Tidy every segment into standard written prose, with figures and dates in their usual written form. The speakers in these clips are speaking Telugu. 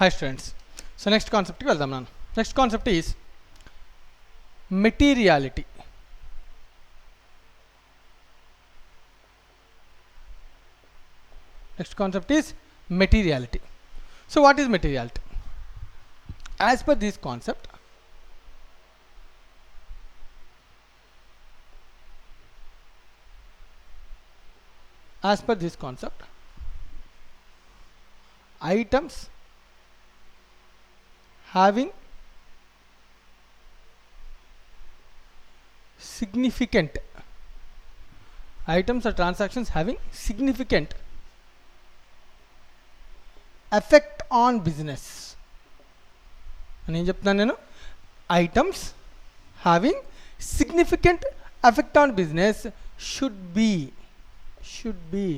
Hi students. So next concept ki veldam nanu. Next concept is materiality. Next concept is materiality. So what is materiality? As per this concept, items having significant items or transactions having significant effect on business. అని ఏం చెప్తున్నాను నేను? Items having significant effect on business should be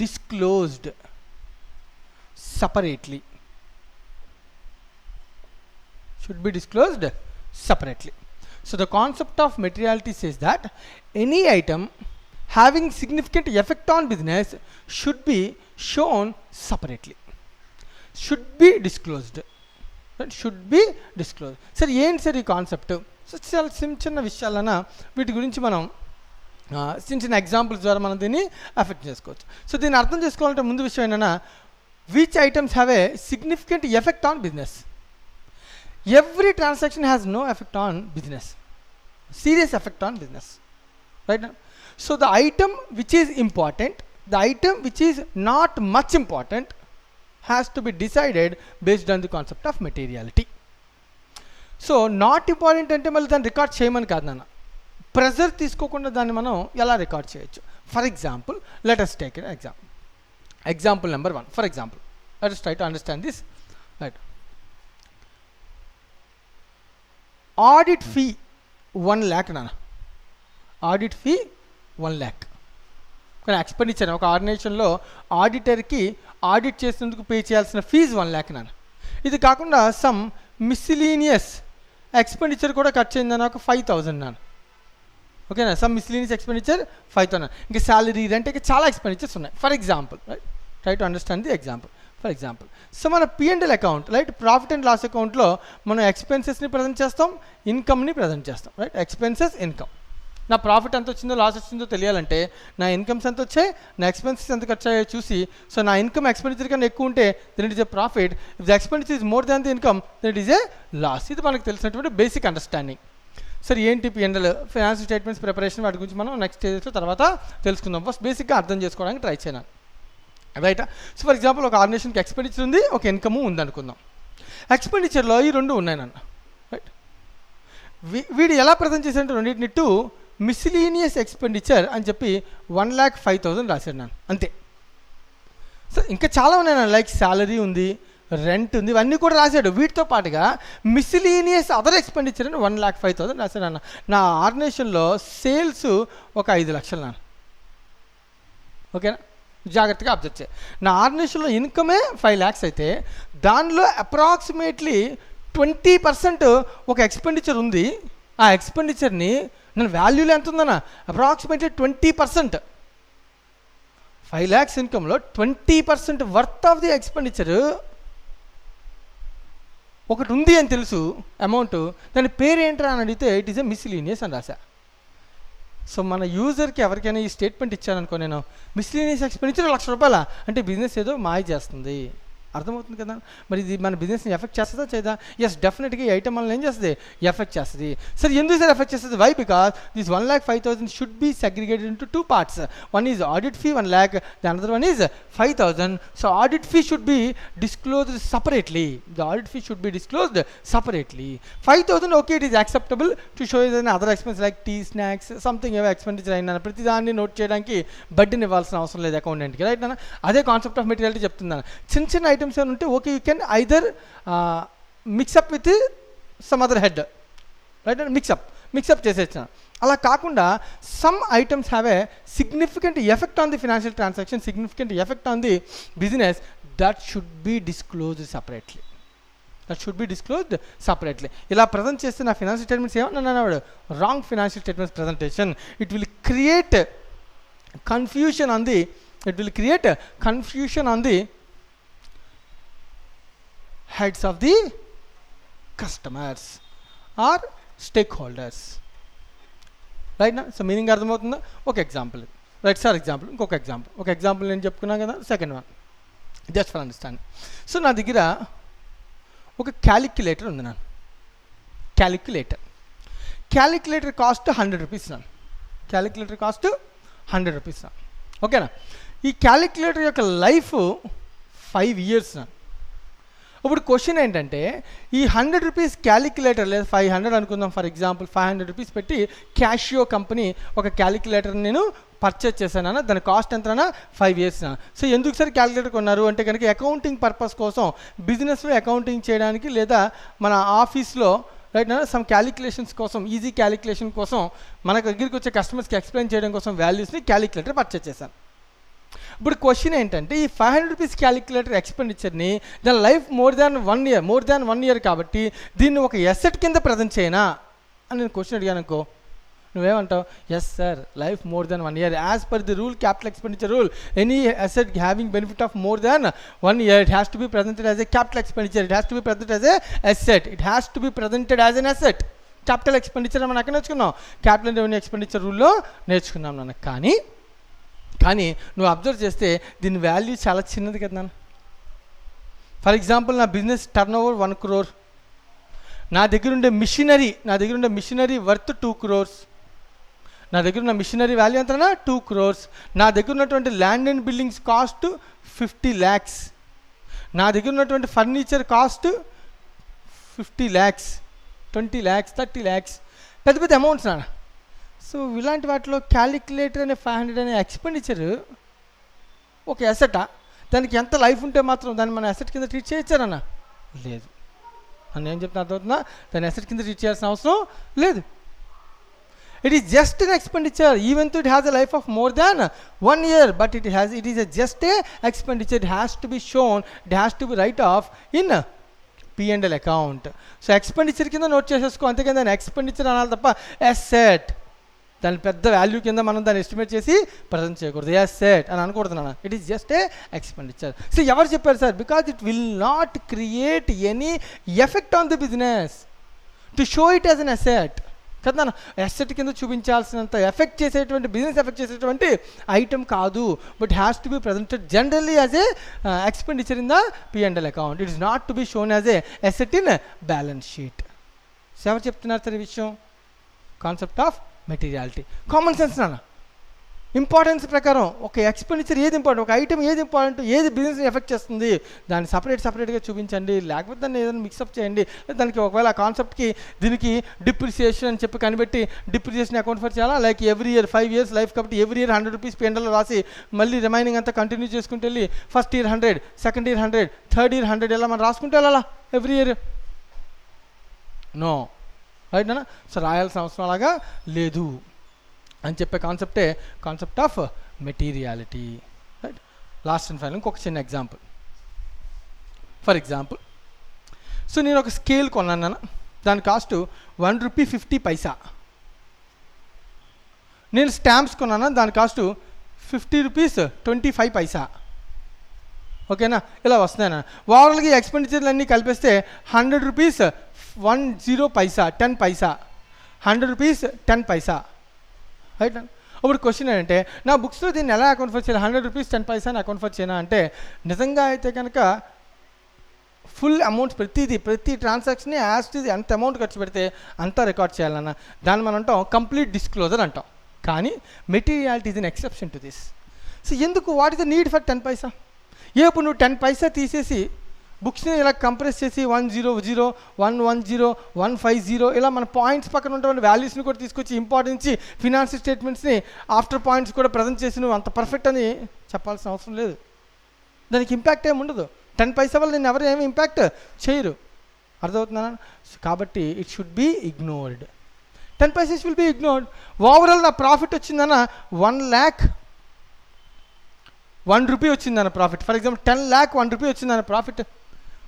disclosed separately. Should be disclosed separately. So the concept of materiality says that any item having significant effect on business should be shown separately. Should be disclosed. Should be disclosed. Sir, ఏం సార్ ఈ కాన్సెప్ట్? సో చాలా చిన్న విషయాలన వీటి గురించి మనం చిన్న ఎగ్జాంపుల్స్ ద్వారా మనం దీన్ని ఎఫెక్ట్ చేసుకోవచ్చు. సో దీన్ని అర్థం చేసుకోవాలంటే ముందు విషయం ఏంటన్నా, which items have a significant effect on business? Every transaction has no effect on business, serious effect on business, right? So the item which is important, the item which is not much important has to be decided based on the concept of materiality. So not important అంటే మళ్ళీ దాన్ని రికార్డ్ చేయమని కాదు నాన్న, ప్రెజర్ తీసుకోకుండా దాన్ని మనం ఎలా రికార్డ్ చేయొచ్చు. For example, let us take an example. Example number 1. For example, let us try to understand this. Right. Audit fee 1 lakh nana. Audit fee 1 lakh. కానీ ఎక్స్పెండిచర్ ఒక ఆర్గనైజేషన్లో ఆడిటర్కి ఆడిట్ చేసేందుకు పే చేయాల్సిన ఫీజు 1 lakh నాన్న. ఇది కాకుండా సమ్ మిస్సిలీనియస్ ఎక్స్పెండిచర్ కూడా ఖర్చు అయిందని ఒక 5,000 నాన్న. ఓకేనా, సమ్ మిస్సిలీనియస్ ఎక్స్పెండిచర్ 5,000. ఇంకా శాలరీ, రెంట్కి చాలా ఎక్స్పెండిచర్స్ ఉన్నాయి. For example, right, try to understand the example. For example, so మన P&L account, right, profit and loss అకౌంట్లో మనం ఎక్స్పెన్సెస్ని ప్రజెంట్ చేస్తాం, ఇన్కమ్ని ప్రజెంట్ చేస్తాం, రైట్. Expenses, income. నా ప్రాఫిట్ ఎంత వచ్చిందో లాస్ వచ్చిందో తెలియాలంటే నా ఇన్కమ్స్ ఎంత వచ్చాయి, నా ఎక్స్పెన్సెస్ ఎంత ఖర్చు అయ్యాయో చూసి, సో నా ఇన్కమ్ ఎక్స్పెండిచర్ కన్నా ఎక్కువ ఉంటే then it is a profit. If the expenditure is more than the income then it is a loss. ఇది మనకు తెలిసినటువంటి బేసిక్ అండర్స్టాండింగ్. సరే, ఏంటి P&L ఫైనాన్షియల్ స్టేట్మెంట్స్ ప్రిపరేషన్, వాటి గురించి మనం నెక్స్ట్ స్టేజెస్లో తర్వాత తెలుసుకుందాం. ఫస్ట్ బేసిక్గా అర్థం చేసుకోవడానికి ట్రై చేయను, రైట్. సో ఫర్ ఎగ్జాంపుల్, ఒక ఆర్గనైజేషన్కి ఎక్స్పెండిచర్ ఉంది, ఒక ఇన్కమ్ ఉంది అనుకుందాం. ఎక్స్పెండిచర్లో ఈ రెండు ఉన్నాయి నన్ను, రైట్. వీడు ఎలా ప్రజెంట్ చేశారంటే రెండింటిని టు మిస్సిలీనియస్ ఎక్స్పెండిచర్ అని చెప్పి 1,05,000 రాశాడు నన్ను, అంతే. సో ఇంకా చాలా ఉన్నాయి నన్ను, లైక్ శాలరీ ఉంది, రెంట్ ఉంది, ఇవన్నీ కూడా రాశాడు. వీటితో పాటుగా మిస్సిలీనియస్ అదర్ ఎక్స్పెండిచర్ అని 1,05,000 రాశాడు అన్న. నా ఆర్గనైజేషన్లో సేల్స్ ఒక 5 లక్షలు నాన్న, ఓకేనా, జాగ్రత్తగా అబ్జర్వ్ చేయి. నా ఆర్గనైజేషన్లో ఇన్కమే 5 lakhs అయితే దానిలో అప్రాక్సిమేట్లీ 20% ఒక ఎక్స్పెండిచర్ ఉంది. ఆ ఎక్స్పెండిచర్ని నేను వాల్యూలో ఎంత ఉందన్న, approximately 20%. 5 lakhs ఇన్కంలో 20% worth of the expenditure ఒకటి ఉంది అని తెలుసు అమౌంట్, దాని పేరు ఏంట్రా అని అడిగితే ఇట్ ఈస్ ఎ మిస్సిలీనియస్ అని రాశా. సో మన యూజర్కి ఎవరికైనా ఈ స్టేట్మెంట్ ఇచ్చాననుకో, నేను మిస్సిలీనియస్ ఎక్స్పెండిచర్ 1,00,000 రూపాయల అంటే బిజినెస్ ఏదో మాయ చేస్తుంది, అర్థమవుతుంది కదా. మరి ఇది మన బిజినెస్ని ఎఫెక్ట్ చేస్తుందా చేయదా? ఎస్, డెఫినెట్గా ఈ ఐటమ్ వల్ల ఏం చేస్తుంది, ఎఫెక్ట్ చేస్తుంది. సరే, ఎందుకు సార్ ఎఫెక్ట్ చేస్తుంది? Why? Because this 1,05,000 should be segregated into 2 parts. One is audit fee 1 lakh, the another one is 5,000. So audit fee should be disclosed separately. The audit fee should be disclosed separately. 5,000, okay, it is acceptable to show as an other expense like tea, snacks, something ఏవో ఎక్స్పెండిచర్ అయినా ప్రతిదాన్ని నోట్ చేయడానికి బడ్డీని ఇవ్వాల్సిన అవసరం లేదు అకౌంటెంట్కి, రైట్ నాన్న. అదే కాన్సెప్ట్ ఆఫ్ మెటీరియాలిటీ చెప్తున్నాను. చిన్న చిన్న ఐటమ్స్ ఏమైనా ఉంటే okay, you can either mix up with some other head, right, mix up చేసేసిన. అలా కాకుండా some items have a significant effect on the financial transaction, significant effect on the business, that should be disclosed separately. ఇలా ప్రజెంట్ చేస్తే నా ఫినాన్షియల్ స్టేట్మెంట్స్ ఏమన్నా wrong financial statements presentation, it will create confusion on the heads of the customers or stakeholders. Right నా? సో మీనింగ్ అర్థమవుతుందా? ఒక ఎగ్జాంపుల్, రైట్ సార్ ఎగ్జాంపుల్, ఇంకొక ఎగ్జాంపుల్ నేను చెప్పుకున్నాను కదా, second one just for understand. So నా దగ్గర ఒక క్యాలిక్యులేటర్ ఉంది. నాన్న క్యాలిక్యులేటర్ కాస్ట్ 100 రూపీస్. నాన్న క్యాలిక్యులేటర్ కాస్ట్ 100 రూపీస్. ఓకేనా? ఈ క్యాలిక్యులేటర్ యొక్క లైఫ్ 5 years. ఇప్పుడు క్వశ్చన్ ఏంటంటే, ఈ 100 రూపీస్ క్యాలిక్యులేటర్ లేదా 500 అనుకుందాం ఫర్ ఎగ్జాంపుల్, 500 రూపీస్ పెట్టి క్యాషియో కంపెనీ ఒక క్యాలిక్యులేటర్ నేను పర్చేజ్ చేశాను. దాని కాస్ట్ ఎంతనా? 5 years. సో ఎందుకు సార్ క్యాలిక్యులేటర్ కొన్నారు అంటే కనుక అకౌంటింగ్ పర్పస్ కోసం, బిజినెస్లో అకౌంటింగ్ చేయడానికి, లేదా మన ఆఫీస్లో రైట్ నా సమ్ క్యాలిక్యులేషన్స్ కోసం, ఈజీ క్యాలిక్యులేషన్ కోసం మన దగ్గరికి వచ్చే కస్టమర్స్కి ఎక్స్ప్లెయిన్ చేయడం కోసం వాల్యూస్ని క్యాలిక్యులేటర్ పర్చేజ్ చేశాను. ఇప్పుడు క్వశ్చన్ ఏంటంటే, ఈ 500 రూపీస్ క్యాలిక్యులేటర్ ఎక్స్పెండిచర్ని దాని లైఫ్ మోర్ దాన్ 1 year కాబట్టి దీన్ని ఒక ఎసెట్ కింద ప్రజెంట్ చేయనా అని నేను క్వశ్చన్ అడిగాను అనుకో, నువ్వేమంటావు? Yes sir, life more than 1 year as per the rule, capital expenditure rule, any asset having benefit of more than 1 year it has to be presented as a capital expenditure, it has to be presented as a asset, it has to be presented as an asset. Capital expenditure మనం ఎక్కడ నేర్చుకున్నాం? క్యాపిటల్ రెవెన్యూ ఎక్స్పెండిచర్ రూల్లో నేర్చుకున్నాం నాన్న. కానీ నువ్వు అబ్జర్వ్ చేస్తే దీని వాల్యూ చాలా చిన్నది కదా నాన్న. ఫర్ ఎగ్జాంపుల్, నా బిజినెస్ టర్న్ ఓవర్ 1 crore, నా దగ్గర ఉండే మిషనరీ వర్త్ 2 crores, నా దగ్గర ఉన్న మిషనరీ వాల్యూ ఎంతనా? 2 crores. నా దగ్గర ఉన్నటువంటి land and buildings cost 50 lakhs, నా దగ్గర ఉన్నటువంటి furniture cost 50 lakhs, 20 lakhs, 30 lakhs, పెద్ద పెద్ద అమౌంట్స్ నాన్న. సో ఇలాంటి వాటిలో క్యాలిక్యులేటర్ అనే 500 అనే ఎక్స్పెండిచర్ ఒక అసెటా? దానికి ఎంత లైఫ్ ఉంటే మాత్రం దాన్ని మన అసెట్ కింద ట్రీట్ చేయొచ్చారన్న? లేదు. అని ఏం చెప్తున్నా అర్థమవుతుందా? దాన్ని అసెట్ కింద ట్రీట్ చేయాల్సిన అవసరం లేదు. It is just an expenditure even though it has a life of more than 1 year, but it is just a expenditure. It has to be shown, it has to be write off in P&L account. So expenditure కింద నోట్ చేసేసుకో, అంతేకాని దాన్ని ఎక్స్పెండిచర్ అనాలి తప్ప అసెట్ దాని పెద్ద వాల్యూ కింద మనం దాన్ని ఎస్టిమేట్ చేసి ప్రజెంట్ చేయకూడదు. అసెట్ అని అనకూడదు నాన్న. It is just a expenditure. So ఎవరు చెప్పారు sir? Because it will not create any effect on the business to show it as an asset కదా నాన్న. అసెట్ కింద చూపించాల్సినంత ఎఫెక్ట్ చేసేటువంటి, బిజినెస్ ఎఫెక్ట్ చేసేటువంటి ఐటమ్ కాదు. But has to be presented generally as a expenditure in the P&L account. It is not to be shown as a asset in balance sheet. So ఎవరు చెప్తున్నారు సార్ ఈ విషయం? Concept of materiality, common sense నాన్న. ఇంపార్టెన్స్ ప్రకారం ఒక ఎక్స్పెండిచర్ ఏది ఇంపార్టెంట్, ఒక ఐటమ్ ఏది ఇంపార్టెంట్, ఏది బిజినెస్ని ఎఫెక్ట్ చేస్తుంది, దాన్ని సపరేట్గా చూపించండి. లేకపోతే దాన్ని ఏదైనా మిక్సప్ చేయండి. దానికి ఒకవేళ ఆ కాన్సెప్ట్కి దీనికి డిప్రిసియేషన్ అని చెప్పి కనిపెట్టి డిప్రిసియేషన్ అకౌంట్ ఫర్ చేయాలా? Like every year 5 years life కాబట్టి ఎవ్రీ ఇయర్ 100 రూపీస్ P&L రాసి మళ్ళీ రిమైనింగ్ అంతా కంటిన్యూ చేసుకుంటూ వెళ్ళి first year 100, second year 100, third year 100 ఇలా మనం రాసుకుంటూ వెళ్ళాలా ఎవ్రీ ఇయర్? నో, రైట్ నాన్న. సో రాయాల్సిన అవసరం అలాగా లేదు అని చెప్పే concept of materiality. Right. Last and final ఇంకొక చిన్న ఎగ్జాంపుల్. ఫర్ ఎగ్జాంపుల్, సో నేను ఒక స్కేల్ కొన్నాను నాన్న. దాని కాస్ట్ 1 rupee 50 paisa. నేను స్టాంప్స్ కొన్నాను, దాని కాస్ట్ 50 rupees 25 paisa. ఓకేనా? ఇలా వస్తున్నాయి. ఓవరాల్గా ఈ ఎక్స్పెండిచర్లు అన్నీ కలిపేస్తే 100 rupees 10 paisa, 10 paisa, 100 rupees 10 paisa. Right. ఇప్పుడు క్వశ్చన్ ఏంటంటే, నా బుక్స్లో దీన్ని ఎలా అకౌంట్ ఫర్ చేయాలి? 100 rupees 10 paisa అని అకౌంట్ ఫర్ చేయనా అంటే, నిజంగా అయితే కనుక ఫుల్ అమౌంట్ ప్రతి ట్రాన్సాక్షన్ యాజ్ ఎంత అమౌంట్ ఖర్చు పెడితే అంతా రికార్డ్ చేయాలన్న దాన్ని మనం అంటాం కంప్లీట్ డిస్క్లోజర్ అంటాం. కానీ materiality is an exception to this. So ఎందుకు? What is the need for 10 paisa? ఇప్పుడు నువ్వు 10 paisa తీసేసి బుక్స్ని ఇలా కంప్రెస్ చేసి 100, 110, 150 ఇలా మన పాయింట్స్ పక్కన ఉన్నటువంటి వాల్యూస్ని కూడా తీసుకొచ్చి ఇంపార్టెన్స్ ఫినాన్షియల్ స్టేట్మెంట్స్ని ఆఫ్టర్ పాయింట్స్ కూడా ప్రజెంట్ చేసి నువ్వు అంత పర్ఫెక్ట్ అని చెప్పాల్సిన అవసరం లేదు. దానికి ఇంపాక్ట్ ఏమి ఉండదు. 10 paisa వల్ల నేను ఎవరు ఏమి ఇంపాక్ట్ చేయరు. అర్థమవుతుందా? కాబట్టి it should be ignored. 10 paisa will be ignored. Overall నా ప్రాఫిట్ వచ్చిందన్న 1 lakh 1 rupee వచ్చిందన్న profit. For example 10 lakh 1 rupee వచ్చిందన్న profit.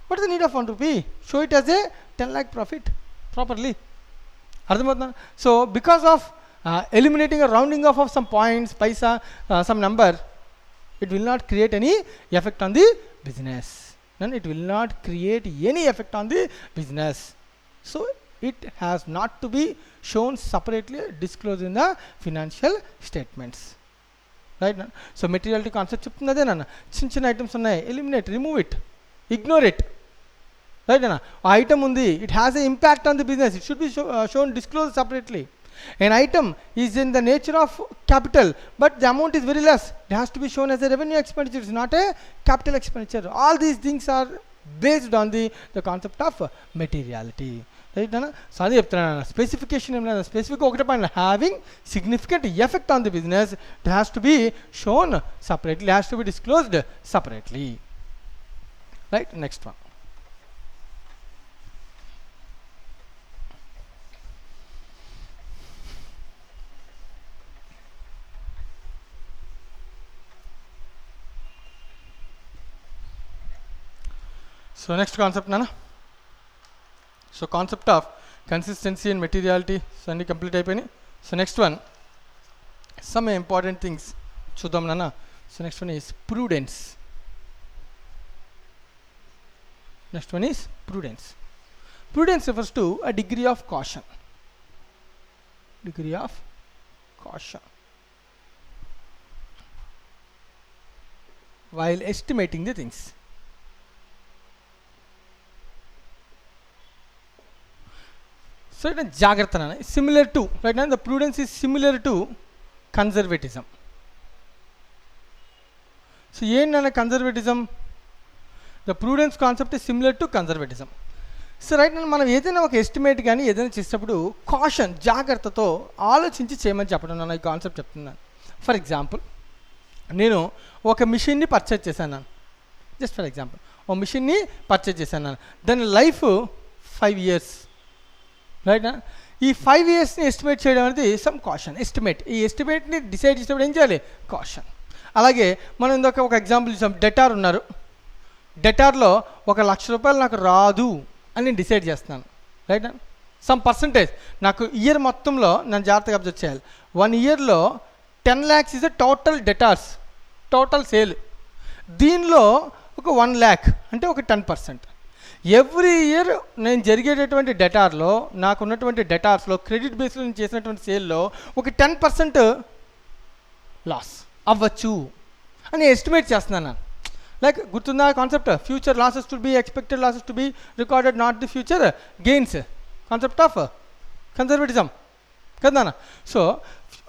What is the need of 1 rupee? Show it as a 10 lakh profit properly. అర్థమవుతుందా? So because of eliminating a rounding off of some points, paisa, some number, it will not create any effect on the business. then it will not create any effect on the business. So it has not to be shown separately, disclosed in the financial statements. Right? So materiality concept చెప్తుంది అదేనా, చిన్న చిన్న ఐటమ్స్ ఉన్నాయి, eliminate, remove it, ignore it. Right అన్న, ఆ ఐటమ్ ఉంది, it has a impact on the business, it should be shown, disclose separately. An item is in the nature of capital, but the amount is very less, it has to be shown as a revenue expenditure, it's not a capital expenditure. All these things are based on the concept of materiality. Right అన్న, సో అది చెప్తున్నాను, స్పెసిఫికేషన్ ఏం లేదు, స్పెసిఫిక్ ఒకటే point, having significant effect on the business, it has to be shown separately, has to be disclosed separately. Right, next one. So next concept నాన్న, so concept of consistency and materiality, so అన్నీ కంప్లీట్ అయిపోయినాయి. So next one, some important things చూద్దాం నాన్న. So next one is prudence. Next one is prudence. Prudence refers to a degree of caution. Degree of caution while estimating the things. So it is jagrata nana, similar to, right now the prudence is similar to conservatism. So yen nana conservatism, the prudence concept is similar to conservatism. So right, నేను మనం ఏదైనా ఒక ఎస్టిమేట్ కానీ ఏదైనా చేసేటప్పుడు కాషన్, జాగ్రత్తతో ఆలోచించి చేయమని చెప్పడం నన్ను ఈ కాన్సెప్ట్ చెప్తున్నాను. ఫర్ ఎగ్జాంపుల్, నేను ఒక మిషన్ని పర్చేజ్ చేశాను, జస్ట్ ఫర్ ఎగ్జాంపుల్ ఒక మిషన్ని పర్చేజ్ చేశాను, దాని లైఫ్ 5 years. రైట్, ఈ 5 yearsని ఎస్టిమేట్ చేయడం అనేది సమ్ కాషన్, ఎస్టిమేట్. ఈ ఎస్టిమేట్ని డిసైడ్ చేసేటప్పుడు ఏం చేయాలి, కాషన్. అలాగే మనం ఇందాక ఒక ఎగ్జాంపుల్ చూసాం, డెటార్ ఉన్నారు, డెటార్లో 1,00,000 రూపాయలు నాకు రాదు అని నేను డిసైడ్ చేస్తున్నాను. రైట్, సమ్ పర్సంటేజ్ నాకు ఇయర్ మొత్తంలో నన్ను జాగ్రత్తగా అబ్జర్వ్ చేయాలి. 1 yearలో 10 lakhs is a total debtors, total sale. దీనిలో ఒక 1 lakh అంటే ఒక 10%. ఎవ్రీ ఇయర్ నేను జరిగేటటువంటి డెటార్లో, నాకు ఉన్నటువంటి డెటార్స్లో, క్రెడిట్ బేస్లో నేను చేసినటువంటి సేల్లో ఒక 10% లాస్ అవ్వచ్చు అని ఎస్టిమేట్ చేస్తున్నాను. లైక్ గుర్తుందా concept, future losses to be expected losses to be recorded, not the future gains, concept of conservatism కదా. సో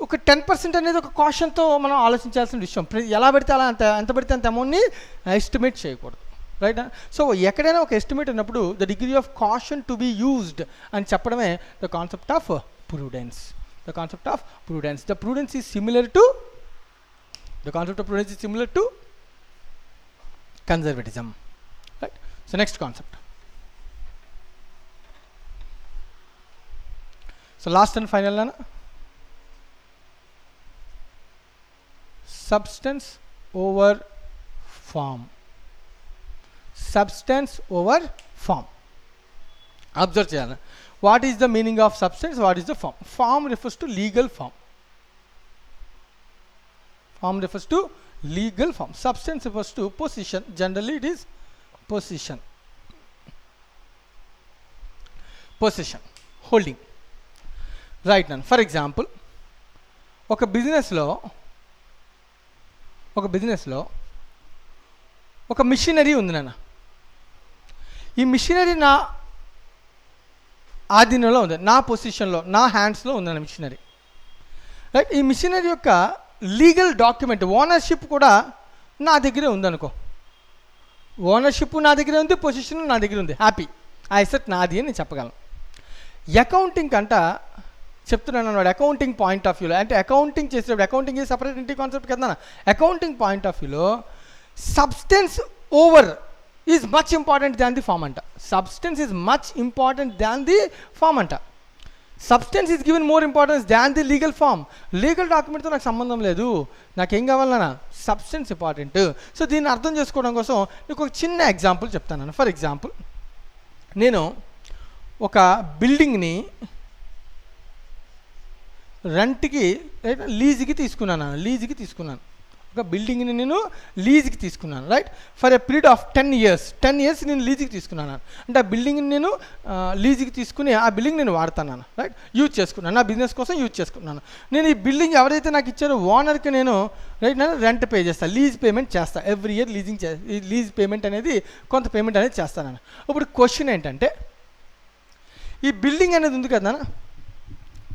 ఒక 10% అనేది ఒక కాషన్తో మనం ఆలోచించాల్సిన విషయం. ఎలా పడితే అలా ఎంత పడితే అంత అమౌంట్ని ఎస్టిమేట్ చేయకూడదు. రైట్, సో ఎక్కడైనా ఒక ఎస్టిమేట్ ఉన్నప్పుడు the degree of caution to be used అని చెప్పడమే the concept of Prudence. The concept of Prudence, the Prudence is similar to, the concept of Prudence is similar to conservatism. Right, so next concept, so last and final nana, substance over form. Substance over form, observe cheyala. What is the meaning of substance, what is the form? Form refers to legal form. Form refers to legal form. Substance refers to position, generally it is position, position, holding. Right now, for example, ఒక బిజినెస్లో ఒక మిషనరీ ఉంది నాన్న. ఈ మిషనరీ నా ఆధీనంలో ఉంది, నా పొజిషన్లో, నా హ్యాండ్స్లో ఉందన్న మిషనరీ. రైట్, ఈ మిషనరీ యొక్క లీగల్ డాక్యుమెంట్, ఓనర్షిప్ కూడా నా దగ్గరే ఉందనుకో. ఓనర్షిప్ నా దగ్గరే ఉంది, పొజిషన్ నా దగ్గర ఉంది, హ్యాపీ, ఆ ఎసెట్ నాది అని నేను చెప్పగలను. అకౌంటింగ్ కంట చెప్తున్నాను అన్నాడు, అకౌంటింగ్ పాయింట్ ఆఫ్ వ్యూలో, అంటే అకౌంటింగ్ చేసేటప్పుడు, accounting is separate entity concept కదా. అకౌంటింగ్ పాయింట్ ఆఫ్ వ్యూలో substance over is much important than the form అంట. Substance is much important than the form అంట. Substance is given more importance than the legal form. Legal డాక్యుమెంట్తో నాకు సంబంధం లేదు, నాకేం కావాలన్నా సబ్స్టెన్స్ ఇంపార్టెంట్. సో దీన్ని అర్థం చేసుకోవడం కోసం నీకు ఒక చిన్న ఎగ్జాంపుల్ చెప్తాను. ఫర్ ఎగ్జాంపుల్, నేను ఒక బిల్డింగ్ని రెంట్కి లీజుకి తీసుకున్నాను. ఒక బిల్డింగ్ని నేను లీజ్కి తీసుకున్నాను, right, for a period of 10 years. 10 years నేను లీజ్కి తీసుకున్నాను. అంటే ఆ బిల్డింగ్ని నేను లీజ్కి తీసుకుని ఆ బిల్డింగ్ నేను వాడుతున్నాను, రైట్, యూజ్ చేసుకున్నాను, నా బిజినెస్ కోసం యూజ్ చేసుకున్నాను. నేను ఈ బిల్డింగ్ ఎవరైతే నాకు ఇచ్చారో ఓనర్కి నేను, రైట్, నేను రెంట్ పే చేస్తాను, లీజ్ పేమెంట్ చేస్తాను. ఎవ్రీ ఇయర్ లీజ్ పేమెంట్ అనేది కొంత పేమెంట్ అనేది చేస్తాను. ఇప్పుడు క్వశ్చన్ ఏంటంటే, ఈ బిల్డింగ్ అనేది ఉంది కదా,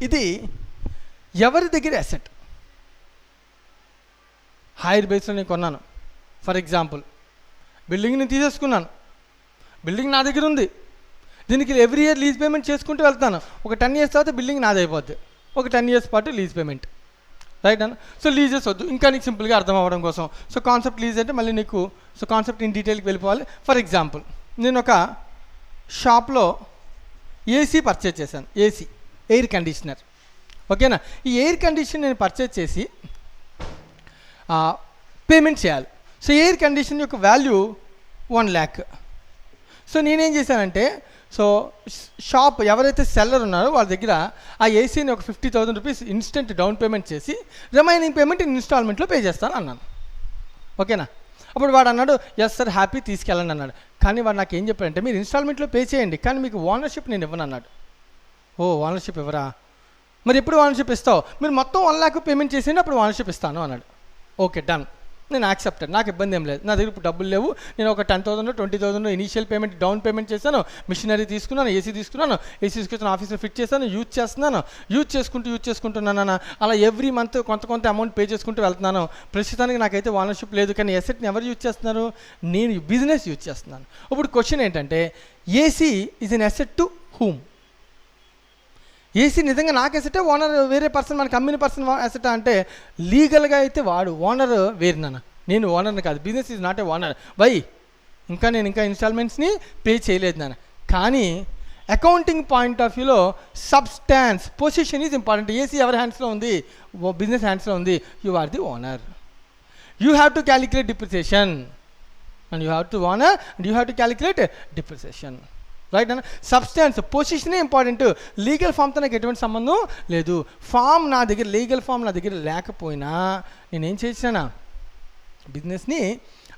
ఇది ఎవరి దగ్గర అసెట్? హైర్ బేస్లో నేను కొన్నాను. ఫర్ ఎగ్జాంపుల్ బిల్డింగ్ నేను తీసేసుకున్నాను, బిల్డింగ్ నా దగ్గర ఉంది, దీనికి ఎవ్రీ ఇయర్ లీజ్ పేమెంట్ చేసుకుంటూ వెళ్తాను. ఒక 10 years తర్వాత బిల్డింగ్ నాది అయిపోద్ది, ఒక 10 years పాటు లీజ్ పేమెంట్, రైట్ అన్న. సో లీజెస్ వద్దు, ఇంకా నీకు సింపుల్గా అర్థం అవ్వడం కోసం. సో కాన్సెప్ట్ లీజ్ అంటే మళ్ళీ నీకు సో కాన్సెప్ట్ ఇన్ డీటెయిల్కి వెళ్ళిపోవాలి. ఫర్ ఎగ్జాంపుల్ నేను ఒక షాప్లో ఏసీ పర్చేజ్ చేశాను, ఏసీ, ఎయిర్ కండిషనర్, ఓకేనా. ఈ ఎయిర్ కండిషన్ నేను పర్చేజ్ చేసి పేమెంట్ చేయాలి. సో ఎయిర్ కండిషన్ యొక్క వాల్యూ 1 lakh. సో నేనేం చేశానంటే, సో షాప్ ఎవరైతే సెల్లర్ ఉన్నారో వాళ్ళ దగ్గర ఆ ఏసీని ఒక 50,000 rupees ఇన్స్టెంట్ డౌన్ పేమెంట్ చేసి రిమైనింగ్ పేమెంట్ ఇన్స్టాల్మెంట్లో పే చేస్తాను అన్నాను, ఓకేనా. అప్పుడు వాడు అన్నాడు, ఎస్ సార్, హ్యాపీ, తీసుకెళ్ళండి అన్నాడు. కానీ వాడు నాకు ఏం చెప్పాడంటే, మీరు ఇన్స్టాల్మెంట్లో పే చేయండి, కానీ మీకు ఓనర్షిప్ నేను ఇవ్వను అన్నాడు. ఓ, ఓనర్షిప్ ఇవ్వరా? మరి ఎప్పుడు ఓనర్షిప్ ఇస్తావు? మీరు మొత్తం 1 lakh పేమెంట్ చేసేయండి, అప్పుడు ఓనర్షిప్ ఇస్తాను అన్నాడు. ఓకే, డన్, నేను యాక్సెప్టెడ్, నాకు ఇబ్బంది ఏం లేదు. నా దగ్గర ఇప్పుడు డబ్బులు లేవు, నేను ఒక 10,000 20,000 ఇనీషియల్ పేమెంట్ డౌన్ పేమెంట్ చేశాను, మిషనరీ తీసుకున్నాను, ఏసీ తీసుకున్నాను, ఏసీ తీసుకొచ్చిన ఆఫీస్లో ఫిట్ చేశాను, యూజ్ చేస్తున్నాను, యూజ్ చేసుకుంటున్నాను. అలా ఎవ్రీ మంత్ కొంత అమౌంట్ పే చేసుకుంటూ వెళ్తున్నాను. ప్రస్తుతానికి నాకైతే ఓనర్షిప్ లేదు, కానీ ఎసెట్ని ఎవరు యూజ్ చేస్తున్నారు? నేను బిజినెస్ యూజ్ చేస్తున్నాను. ఇప్పుడు క్వశ్చన్ ఏంటంటే, AC is an asset to whom? AC నిజంగా నాకు అసెటే, ఓనర్ వేరే పర్సన్, మనకు అమ్మిన పర్సన్ అసెటా అంటే, లీగల్గా అయితే వాడు ఓనర్ వేరు నాన్న, నేను ఓనర్ని కాదు. Business is not a owner. Why? నేను ఇంకా ఇన్స్టాల్మెంట్స్ని పే చేయలేదు నాన్న. కానీ అకౌంటింగ్ పాయింట్ ఆఫ్ వ్యూలో substance, position is important. AC ఎవరి హ్యాండ్స్లో ఉంది? బిజినెస్ హ్యాండ్స్లో ఉంది. You are the owner. You have to calculate depreciation, and you have to owner and you have to calculate depreciation, right అన్న. సబ్స్టాన్స్, పొజిషనే ఇంపార్టెంట్. లీగల్ ఫామ్తో నాకు ఎటువంటి సంబంధం లేదు. ఫామ్ నా దగ్గర, లీగల్ ఫామ్ నా దగ్గర లేకపోయినా నేనేం చేసినా బిజినెస్ని,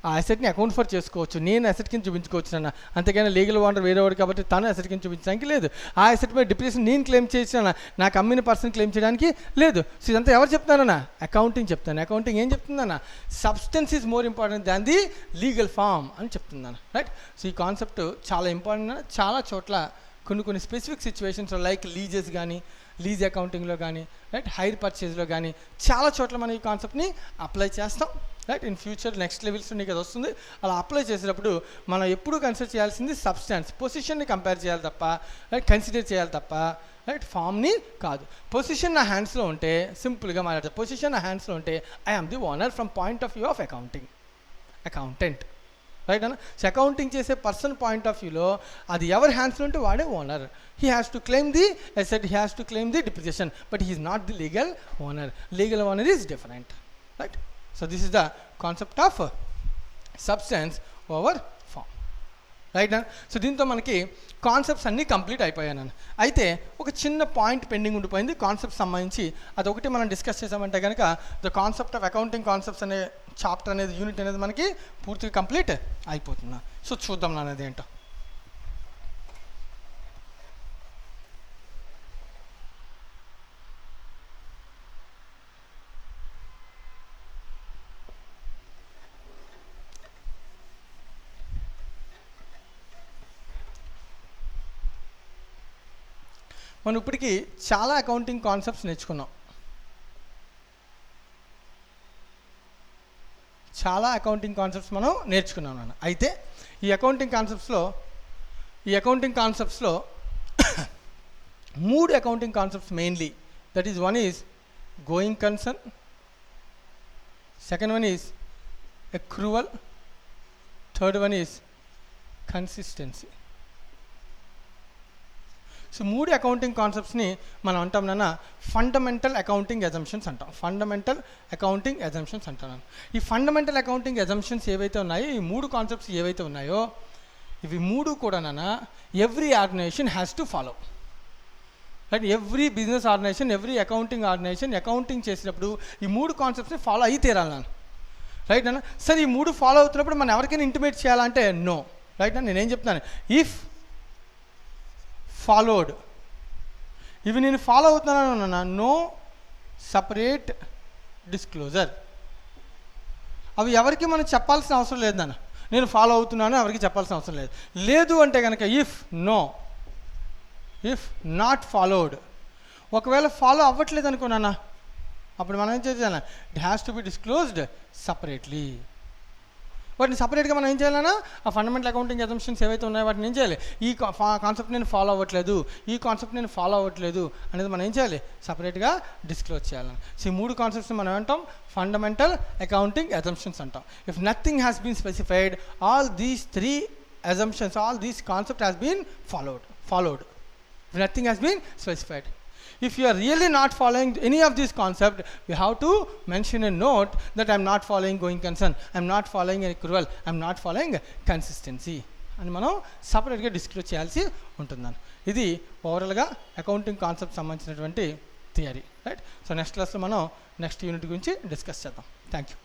ఆ అసెట్ని అకౌంట్ ఫర్ చేసుకోవచ్చు, నేను అసెట్ కింద చూపించుకోవచ్చు అన్న. అంతేగాని లీగల్ ఓనర్ వేరేవాడు కాబట్టి తను అసెట్ కింద చూపించడానికి లేదు. ఆ అసెట్ మీద డిప్రిసియేషన్ నేను క్లెయిమ్ చేసిన, నాకు అమ్మిన పర్సన్ క్లెయిమ్ చేయడానికి లేదు. సో ఇదంతా ఎవరు చెప్తున్నారన్నా? అకౌంటింగ్ చెప్తాను. అకౌంటింగ్ ఏం చెప్తుందన్న? Substance is more important than the legal form అని చెప్తున్నాను, రైట్. సో ఈ కాన్సెప్ట్ చాలా ఇంపార్టెంట్ అన్న. చాలా చోట్ల కొన్ని స్పెసిఫిక్ సిచ్యువేషన్స్ లైక్ లీజెస్ కానీ, లీజ్ అకౌంటింగ్లో కానీ, రైట్, హైర్ పర్చేజ్లో కానీ చాలా చోట్ల మనం ఈ కాన్సెప్ట్ని అప్లై చేస్తాం, right. In future next levels నీకు అది వస్తుంది. అలా అప్లై చేసేటప్పుడు మనం ఎప్పుడూ కన్సిడర్ చేయాల్సింది సబ్స్టాన్స్, పొజిషన్ని కంపేర్ చేయాలి తప్ప, రైట్, కన్సిడర్ చేయాలి తప్ప, రైట్, ఫామ్ని కాదు. పొజిషన్ నా హ్యాండ్స్లో ఉంటే, సింపుల్గా మాట్లాడతాను, పొజిషన్ నా హ్యాండ్స్లో ఉంటే I am the owner from point of view of accountant, right అన్న. సో అకౌంటింగ్ చేసే పర్సన్ పాయింట్ ఆఫ్ వ్యూలో అది ఎవరి హ్యాండ్స్లో ఉంటే వాడే owner. He has to claim the asset, he has to claim the depreciation, but he is not the legal owner. Legal owner is different, right. So this is the concept of substance over form, right అన్న. సో దీంతో మనకి కాన్సెప్ట్స్ అన్నీ కంప్లీట్ అయిపోయాను. అయితే ఒక చిన్న పాయింట్ పెండింగ్ ఉండిపోయింది కాన్సెప్ట్ సంబంధించి. అదొకటి మనం డిస్కస్ చేసామంటే కనుక the concept of accounting concepts అనే చాప్టర్ అనేది, యూనిట్ అనేది మనకి పూర్తిగా కంప్లీట్ అయిపోతుంది. సో చూద్దాం అనేది ఏంటో. మనం ఇప్పటికీ చాలా అకౌంటింగ్ కాన్సెప్ట్స్ నేర్చుకున్నాం. మనం నేర్చుకున్నాం నాన్న. అయితే ఈ అకౌంటింగ్ కాన్సెప్ట్స్లో 3 accounting concepts mainly. That is, one is going concern, second one is accrual, third one is consistency. So 3 accounting కాన్సెప్ట్స్ని మనం అంటాం నాన్న ఫండమెంటల్ అకౌంటింగ్ ఎజంప్షన్స్ అంటాం. ఈ ఫండమెంటల్ అకౌంటింగ్ ఎజంప్షన్స్ ఏవైతే ఉన్నాయో, ఈ 3 కాన్సెప్ట్స్ ఏవైతే ఉన్నాయో, ఇవి 3 కూడా నాన్న every organization has to follow, right. Every business organization, every accounting organization accounting చేసేటప్పుడు ఈ 3 కాన్సెప్ట్స్ని ఫాలో అయి తీరాలి నాన్న. రైట్ అన్న. సరే ఈ 3 ఫాలో అవుతున్నప్పుడు మనం ఎవరికైనా ఇంటిమేట్ చేయాలంటే నో. రైట్ అన్న. నేనేం చెప్తున్నాను, ఇఫ్ ఫాలోడ్, ఇవి నేను ఫాలో అవుతున్నాను అన్న, నో సపరేట్ డిస్క్లోజర్. అవి ఎవరికి మనం చెప్పాల్సిన అవసరం లేదు నాన్న, నేను ఫాలో అవుతున్నాను ఎవరికి చెప్పాల్సిన అవసరం లేదు. లేదు అంటే కనుక if no, if not followed, ఒకవేళ ఫాలో అవ్వట్లేదు అనుకున్నానా, అప్పుడు మనం ఏం చేయాలన్నా, it has to be disclosed separately. వాటిని సపరేట్గా మనం ఏం చేయాలన్నా, ఆ ఫండమెంటల్ అకౌంటింగ్ అజంప్షన్స్ ఏవైతే ఉన్నాయో వాటిని ఏం చేయాలి, ఈ కాన్సెప్ట్ నేను ఫాలో అవ్వట్లేదు, ఈ కాన్సెప్ట్ నేను ఫాలో అవ్వట్లేదు అనేది మనం ఏం చేయాలి, సపరేట్గా డిస్క్లోజ్ చేయాలని. సో ఈ 3 కాన్సెప్ట్స్ని మనం అంటాం ఫండమెంటల్ అకౌంటింగ్ అజంప్షన్స్ అంటాం. If nothing has been specified, all these 3 assumptions, all these concept has been followed. If nothing has been specified. If you are really not following any of these concepts, you have to mention a note that I am not following going concern, I am not following accrual, I am not following consistency అని మనం సపరేట్గా డిస్క్లోజ్ చేయాల్సి ఉంటుందని. ఇది ఓవరాల్గా అకౌంటింగ్ కాన్సెప్ట్ సంబంధించినటువంటి థియరీ. రైట్. సో నెక్స్ట్ క్లాస్లో మనం నెక్స్ట్ యూనిట్ గురించి డిస్కస్ చేద్దాం. Thank you.